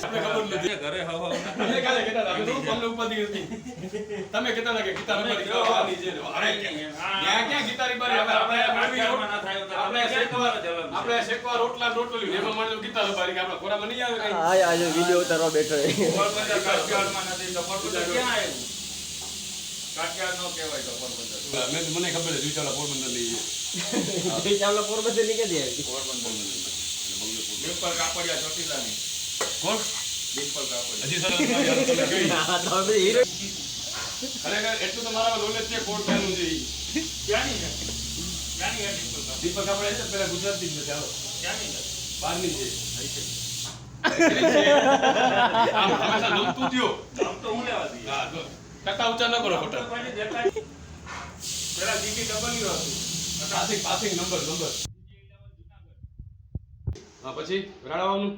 આપણે ખબર નથી ઘરે હવ તમે કાલે કહેતા હતા તો તમને ઉપાધિ હતી તમે કહેતા હતા કે ગીતાની બારી ખાવાની છે ત્યાં ક્યાં ગીતાની બારી હવે આપણે શેકવા રોટલા રોટલી એમાં માની ગીતા બારી કે આપણા ખોરામાં નહીં આવે કઈ આ આજે વિડિયો ઉતારવા બેઠો છે પોરબંદર કાઠિયાવાડમાં નથી તો પોરબંદર ક્યાં આવ્યું કાઠિયાવાડ નો કહેવાય તો પોરબંદર મને ખબર છે ચાલો પોરબંદર લઈ એ ચાવલા પોરબંદર ની કે દે પોરબંદર ડિમ્પલ કાપડિયા ચોટીલાની કોણ ડિમ્પલ કાપડિયા હજી સર હા તો હવે હીરો ખરેખર એટલું તો મારા નોલેજ છે કોણ ક્યાંનું છે ક્યાંની છે દીપક આપણે છે પેલા ગુજરાતી જ નથી આવો ક્યાંની છે બહારની છે આમ હંમેશા નમતું દ્યો આમ તો હું લેવા દઈએ હા જો ટકા ઊંચા ન કરો ખોટા પછી દેખાય પેલા જીટી ડબલ્યુ હતું પાસિંગ નંબર હા પછી રાણાવાનું